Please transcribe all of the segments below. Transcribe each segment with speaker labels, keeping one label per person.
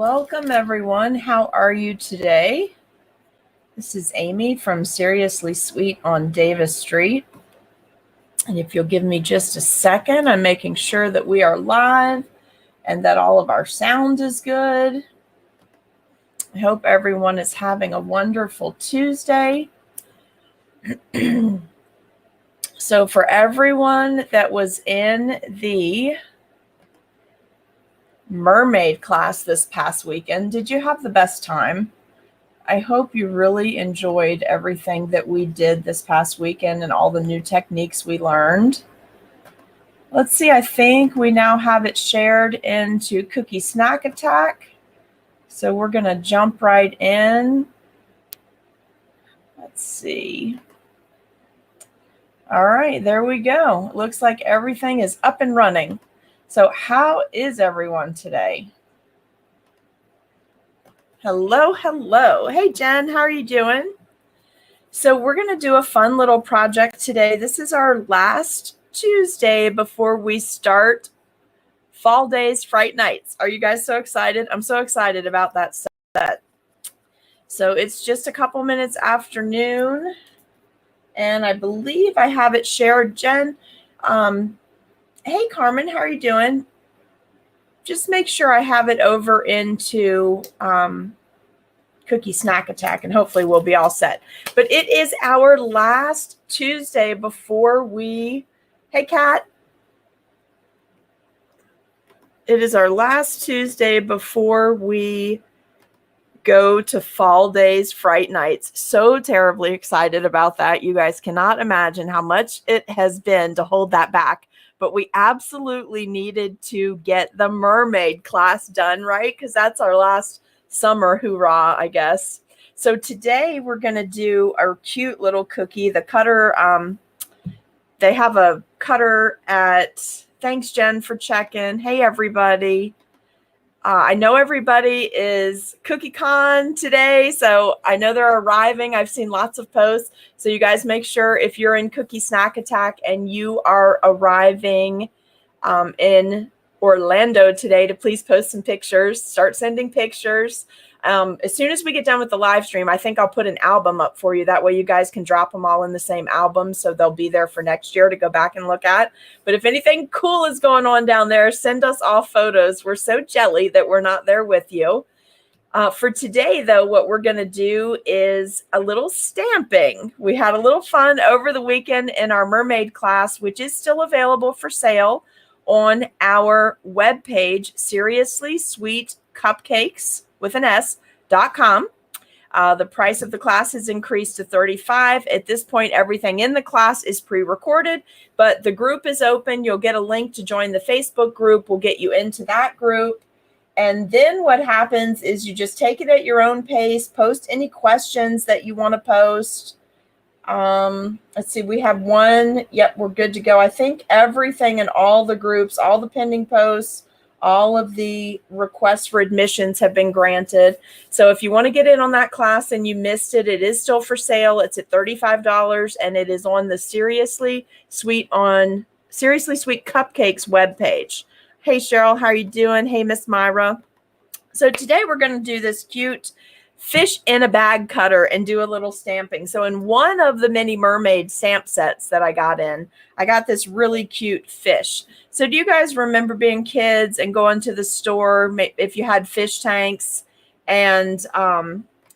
Speaker 1: Welcome everyone. How are you today? This is Amy from Seriously Sweet on Davis Street. And if you'll give me just a second, I'm making sure that we are live and that all of our sound is good. I hope everyone is having a wonderful Tuesday. So for everyone that was in the mermaid class this past weekend, did you have the best time? I hope you really enjoyed everything that we did this past weekend and all the new techniques we learned. Let's see, I think we now have it shared into Cookie Snack Attack. So we're going to jump right in. Let's see. All right, there we go. It looks like everything is up and running. So how is everyone today? Hello, hello. Hey, Jen, how are you doing? So we're going to do a fun little project today. This is our last Tuesday before we start Fall Days, Fright Nights. Are you guys so excited? I'm so excited about that set. So it's just a couple minutes after noon, and I believe I have it shared. Jen, hey, Carmen, how are you doing? Just make sure I have it over into Cookie Snack Attack, and hopefully we'll be all set. But it is our last Tuesday before we, hey, Kat. It is our last Tuesday before we go to Fall Days, Fright Nights. So terribly excited about that. You guys cannot imagine how much it has been to hold that back. But we absolutely needed to get the mermaid class done, right? Because that's our last summer hoorah, I guess. So today we're going to do our cute little cookie. The cutter, they have a cutter at, thanks, Jen, for checking. Hey, everybody. I know everybody is CookieCon today, so I know they're arriving. I've seen lots of posts. So you guys make sure if you're in Cookie Snack Attack and you are arriving in Orlando today to please post some pictures, start sending pictures. As soon as we get done with the live stream, I think I'll put an album up for you. That way you guys can drop them all in the same album, so they'll be there for next year to go back and look at. But if anything cool is going on down there, send us all photos. We're so jelly that we're not there with you. For today, though, what we're going to do is a little stamping. We had a little fun over the weekend in our mermaid class, which is still available for sale on our webpage, Seriously Sweet Cupcakes with an S.com. The price of the class has increased to $35. At this point, everything in the class is pre-recorded, but the group is open. You'll get a link to join the Facebook group. We'll get you into that group. And then what happens is you just take it at your own pace, post any questions that you want to post. Let's see, we have one. Yep, we're good to go. I think everything in all the groups, all the pending posts, all of the requests for admissions have been granted. So if you want to get in on that class and you missed it, it is still for sale. It's at $35 and it is on the Seriously Sweet Cupcakes webpage. Hey, Cheryl, how are you doing? Hey, Miss Myra. So today we're going to do this cute fish in a bag cutter and do a little stamping. So in one of the mini mermaid stamp sets that I got this really cute fish. So do you guys remember being kids and going to the store if you had fish tanks? And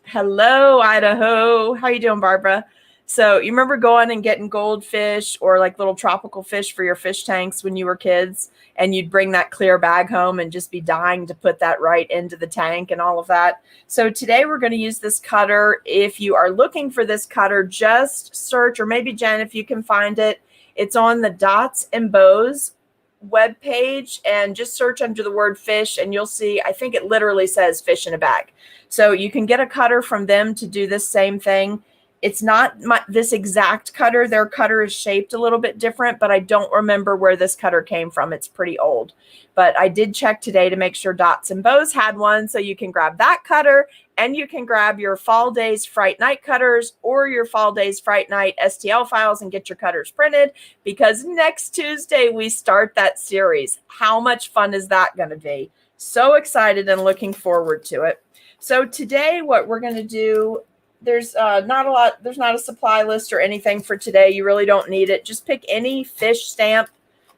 Speaker 1: hello, Idaho. How you doing, Barbara? So you remember going and getting goldfish or like little tropical fish for your fish tanks when you were kids, and you'd bring that clear bag home and just be dying to put that right into the tank and all of that. So today we're going to use this cutter. If you are looking for this cutter, just search, or maybe Jen, if you can find it, it's on the Dots and Bows webpage, and just search under the word fish and you'll see, I think it literally says fish in a bag. So you can get a cutter from them to do this same thing. It's not this exact cutter. Their cutter is shaped a little bit different, but I don't remember where this cutter came from. It's pretty old. But I did check today to make sure Dots and Bows had one, so you can grab that cutter and you can grab your Fall Days Fright Night cutters or your Fall Days Fright Night STL files and get your cutters printed, because next Tuesday we start that series. How much fun is that going to be? So excited and looking forward to it. So today what we're going to do, there's not a supply list or anything for today. You really don't need it. Just pick any fish stamp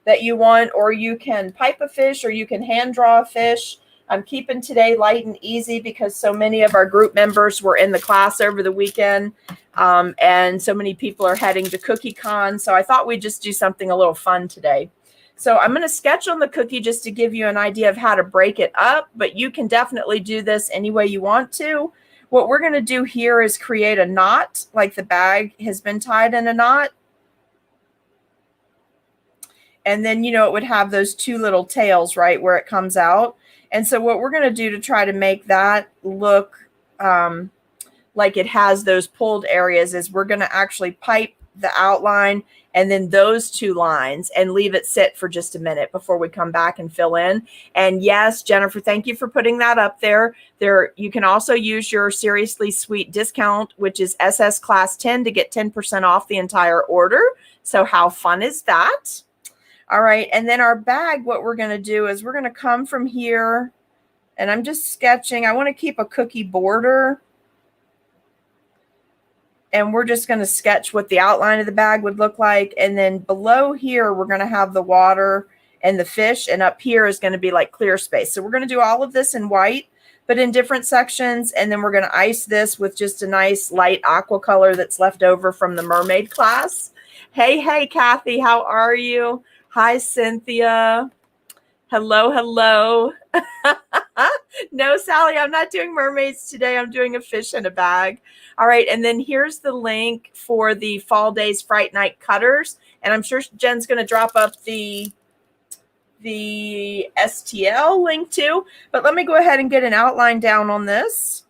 Speaker 1: that you want, or you can pipe a fish, or you can hand draw a fish. I'm keeping today light and easy because so many of our group members were in the class over the weekend, and so many people are heading to CookieCon. So I thought we'd just do something a little fun today. So I'm going to sketch on the cookie just to give you an idea of how to break it up, but you can definitely do this any way you want to. What we're going to do here is create a knot, like the bag has been tied in a knot. And then, you know, it would have those two little tails right where it comes out. And so what we're going to do to try to make that look like it has those pulled areas is we're going to actually pipe the outline and then those two lines and leave it sit for just a minute before we come back and fill in. And yes, Jennifer, thank you for putting that up there. You can also use your Seriously Sweet discount, which is SS Class 10, to get 10% off the entire order. So how fun is that? All right, and then our bag, what we're going to do is we're going to come from here, and I'm just sketching. I want to keep a cookie border, and we're just going to sketch what the outline of the bag would look like. And then below here, we're going to have the water and the fish, and up here is going to be like clear space. So we're going to do all of this in white, but in different sections, and then we're going to ice this with just a nice light aqua color that's left over from the mermaid class. Hey, Kathy, how are you? Hi, Cynthia. Hello, hello. No, Sally, I'm not doing mermaids today. I'm doing a fish in a bag. All right, and then here's the link for the Fall Days Fright Night cutters. And I'm sure Jen's going to drop up the STL link too. But let me go ahead and get an outline down on this.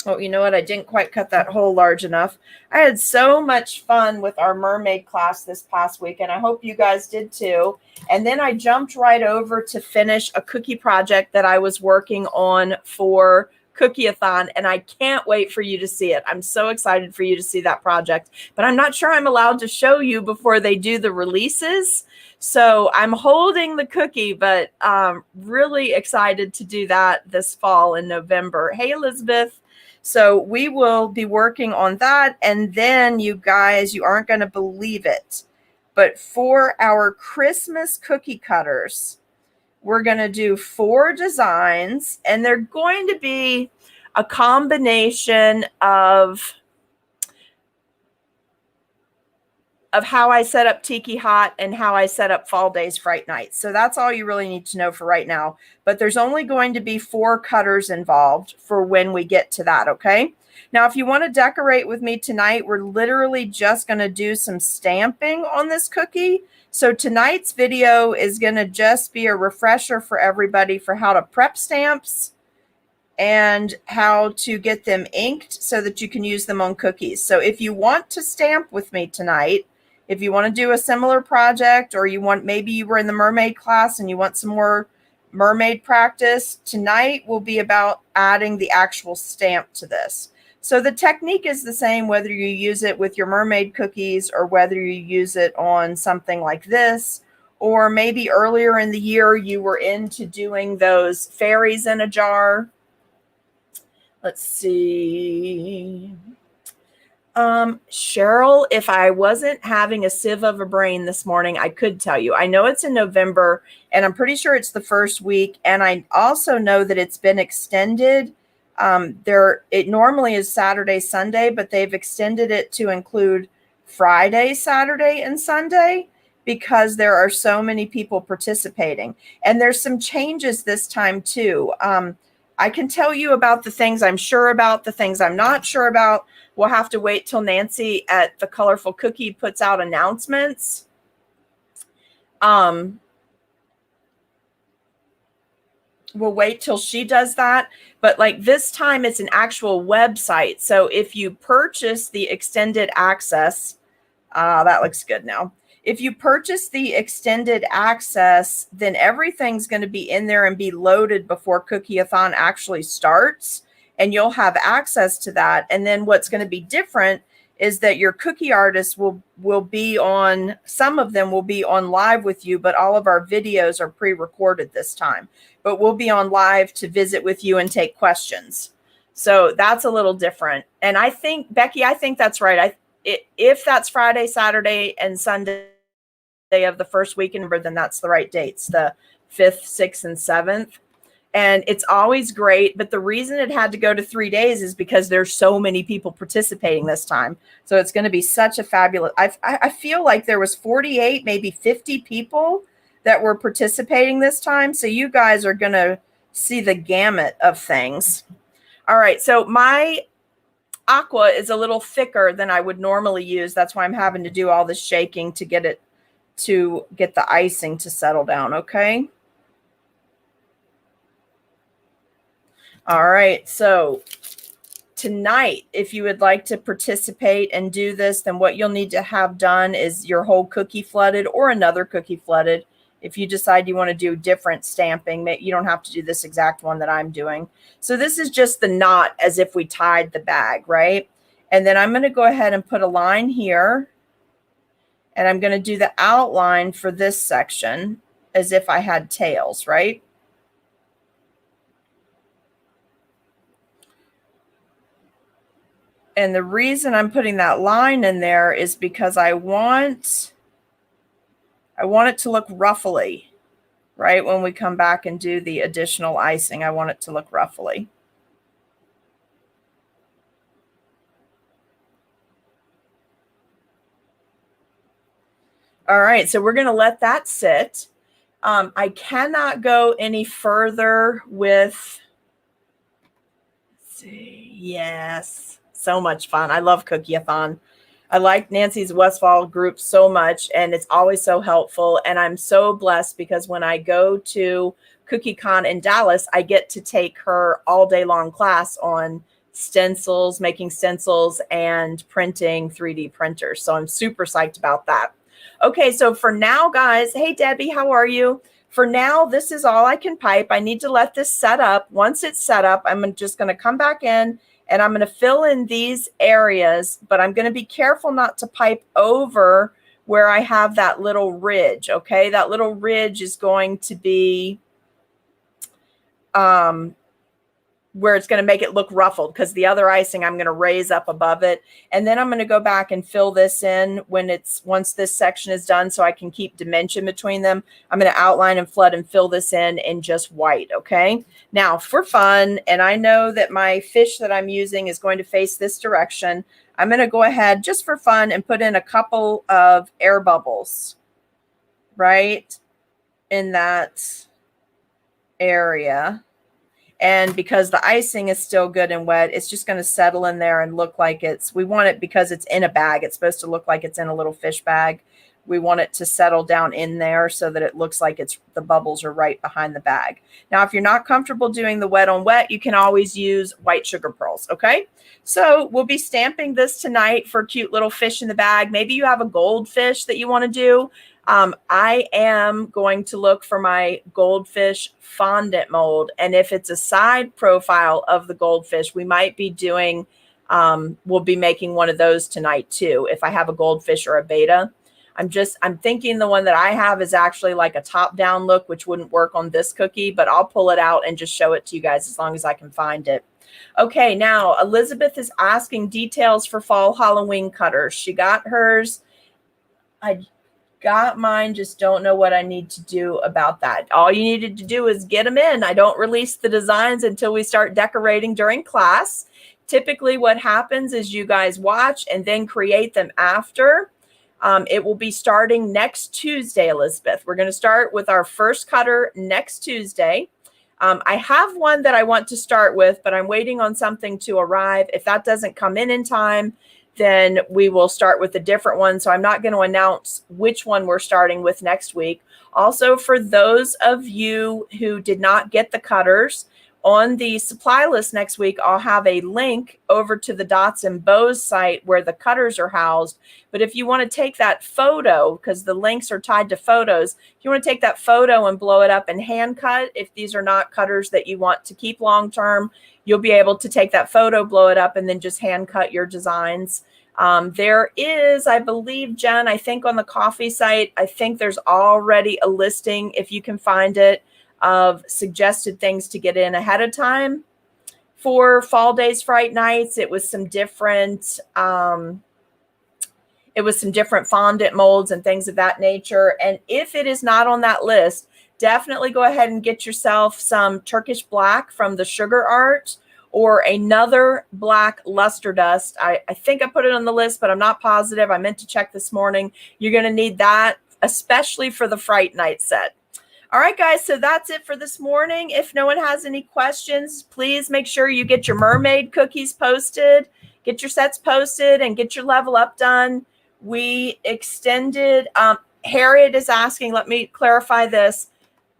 Speaker 1: Oh, you know what? I didn't quite cut that hole large enough. I had so much fun with our mermaid class this past week, and I hope you guys did too. And then I jumped right over to finish a cookie project that I was working on for Cookie-a-thon, and I can't wait for you to see it. I'm so excited for you to see that project, but I'm not sure I'm allowed to show you before they do the releases. So I'm holding the cookie, but really excited to do that this fall in November. Hey, Elizabeth. So we will be working on that. And then you guys, you aren't going to believe it, but for our Christmas cookie cutters, we're going to do 4 designs, and they're going to be a combination of how I set up Tiki Hot and how I set up Fall Days Fright Night. So that's all you really need to know for right now. But there's only going to be 4 cutters involved for when we get to that, okay? Now, if you want to decorate with me tonight, we're literally just going to do some stamping on this cookie. So tonight's video is going to just be a refresher for everybody for how to prep stamps and how to get them inked so that you can use them on cookies. So if you want to stamp with me tonight, if you want to do a similar project, or maybe you were in the mermaid class and you want some more mermaid practice, tonight will be about adding the actual stamp to this. So the technique is the same whether you use it with your mermaid cookies or whether you use it on something like this, or maybe earlier in the year you were into doing those fairies in a jar. Let's see. Cheryl, if I wasn't having a sieve of a brain this morning, I could tell you. I know it's in November, and I'm pretty sure it's the first week. And I also know that it's been extended. It normally is Saturday, Sunday, but they've extended it to include Friday, Saturday, and Sunday because there are so many people participating. And there's some changes this time too. I can tell you about the things I'm sure about, the things I'm not sure about. We'll have to wait till Nancy at the Colorful Cookie puts out announcements. We'll wait till she does that. But like this time, it's an actual website. So if you purchase the extended access, that looks good now. If you purchase the extended access, then everything's going to be in there and be loaded before Cookie-a-thon actually starts, and you'll have access to that. And then what's going to be different is that your cookie artists will be on, some of them will be on live with you, but all of our videos are pre-recorded this time. But we'll be on live to visit with you and take questions. So that's a little different. And I think, Becky, I think that's right. If that's Friday, Saturday, and Sunday of the first weekend, then that's the right dates, the 5th, 6th, and 7th. And it's always great. But the reason it had to go to 3 days is because there's so many people participating this time. So it's going to be such a fabulous, I feel like there was 48, maybe 50 people that were participating this time. So you guys are going to see the gamut of things. All right. So my aqua is a little thicker than I would normally use. That's why I'm having to do all this shaking to get the icing to settle down. Okay. All right. So tonight, if you would like to participate and do this, then what you'll need to have done is your whole cookie flooded or another cookie flooded. If you decide you want to do different stamping, you don't have to do this exact one that I'm doing. So this is just the knot as if we tied the bag, right? And then I'm going to go ahead and put a line here. And I'm going to do the outline for this section as if I had tails, right? And the reason I'm putting that line in there is because I want it to look ruffly, right? When we come back and do the additional icing, I want it to look ruffly. All right, so we're going to let that sit. I cannot go any further with, let's see, yes, so much fun. I love Cookie-a-thon. I like Nancy's Westfall group so much, and it's always so helpful. And I'm so blessed because when I go to CookieCon in Dallas, I get to take her all day long class on stencils, making stencils, and printing 3D printers. So I'm super psyched about that. Okay, so for now, guys, hey, Debbie, how are you? For now, this is all I can pipe. I need to let this set up. Once it's set up, I'm just going to come back in and I'm going to fill in these areas, but I'm going to be careful not to pipe over where I have that little ridge, okay? That little ridge is going to be where it's going to make it look ruffled because the other icing I'm going to raise up above it. And then I'm going to go back and fill this in once this section is done so I can keep dimension between them. I'm going to outline and flood and fill this in just white, okay? Now for fun, and I know that my fish that I'm using is going to face this direction, I'm going to go ahead just for fun and put in a couple of air bubbles right in that area. And because the icing is still good and wet, it's just going to settle in there and look like we want it because it's in a bag. It's supposed to look like it's in a little fish bag. We want it to settle down in there so that it looks like the bubbles are right behind the bag. Now, if you're not comfortable doing the wet on wet, you can always use white sugar pearls, okay? So we'll be stamping this tonight for cute little fish in the bag. Maybe you have a goldfish that you want to do. I am going to look for my goldfish fondant mold. And if it's a side profile of the goldfish, we might be doing, we'll be making one of those tonight too. If I have a goldfish or a beta, I'm thinking the one that I have is actually like a top down look, which wouldn't work on this cookie, but I'll pull it out and just show it to you guys as long as I can find it. Okay. Now Elizabeth is asking details for fall Halloween cutters. She got hers. I got mine, just don't know what I need to do about that. All you needed to do is get them in. I don't release the designs until we start decorating during class. Typically what happens is you guys watch and then create them after. It will be starting next Tuesday, Elizabeth. We're going to start with our first cutter next Tuesday. I have one that I want to start with, but I'm waiting on something to arrive. If that doesn't come in time, then we will start with a different one. So I'm not going to announce which one we're starting with next week. Also, for those of you who did not get the cutters, on the supply list next week, I'll have a link over to the Dots and Bows site where the cutters are housed. But if you want to take that photo, because the links are tied to photos, if you want to take that photo and blow it up and hand cut, if these are not cutters that you want to keep long term, you'll be able to take that photo, blow it up, and then just hand cut your designs. There is, I believe, Jen, I think on the coffee site, I think there's already a listing, if you can find it, of suggested things to get in ahead of time for Fall Days, Fright Nights. It was some different fondant molds and things of that nature. And if it is not on that list, definitely go ahead and get yourself some Turkish black from the Sugar Art, or another black luster dust. I think I put it on the list, but I'm not positive. I meant to check this morning. You're going to need that, especially for the Fright Night set. All right, guys, so that's it for this morning. If no one has any questions, please make sure you get your mermaid cookies posted, get your sets posted, and get your level up done. We extended, Harriet is asking, let me clarify this.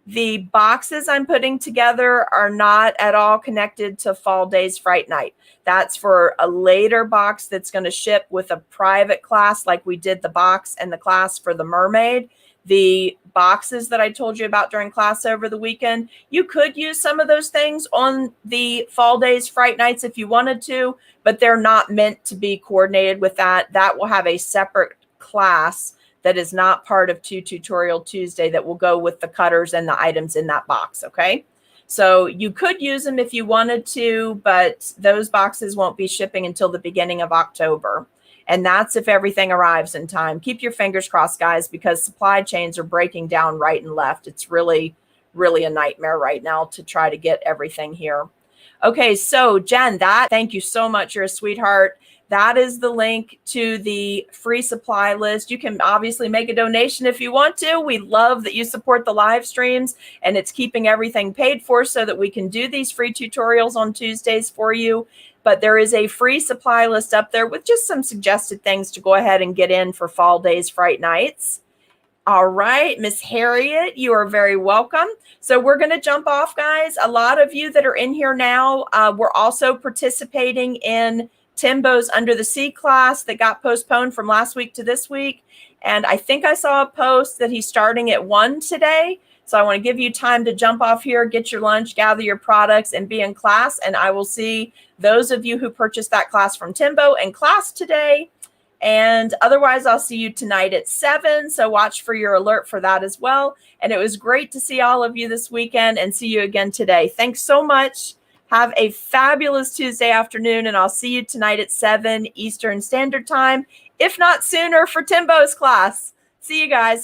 Speaker 1: The boxes I'm putting together are not at all connected to Fall Days Fright Night. That's for a later box that's going to ship with a private class, like we did the box and the class for the mermaid. The boxes that I told you about during class over the weekend, you could use some of those things on the Fall Days Fright Nights if you wanted to, but they're not meant to be coordinated with that. That will have a separate class that is not part of Tutorial Tuesday that will go with the cutters and the items in that box, okay? So you could use them if you wanted to, but those boxes won't be shipping until the beginning of October. And that's if everything arrives in time. Keep your fingers crossed, guys, because supply chains are breaking down right and left. It's really, really a nightmare right now to try to get everything here. Okay, so Jen, thank you so much. You're a sweetheart. That is the link to the free supply list. You can obviously make a donation if you want to. We love that you support the live streams, and it's keeping everything paid for so that we can do these free tutorials on Tuesdays for you. But there is a free supply list up there with just some suggested things to go ahead and get in for Fall Days Fright Nights. All right, Miss Harriet, you are very welcome. So we're going to jump off, guys. A lot of you that are in here now, we're also participating in Timbo's Under the Sea class that got postponed from last week to this week. And I think I saw a post that he's starting at 1 today. So I want to give you time to jump off here, get your lunch, gather your products, and be in class. And I will see those of you who purchased that class from Timbo in class today. And otherwise, I'll see you tonight at 7. So watch for your alert for that as well. And it was great to see all of you this weekend and see you again today. Thanks so much. Have a fabulous Tuesday afternoon, and I'll see you tonight at 7 Eastern Standard Time, if not sooner, for Timbo's class. See you guys.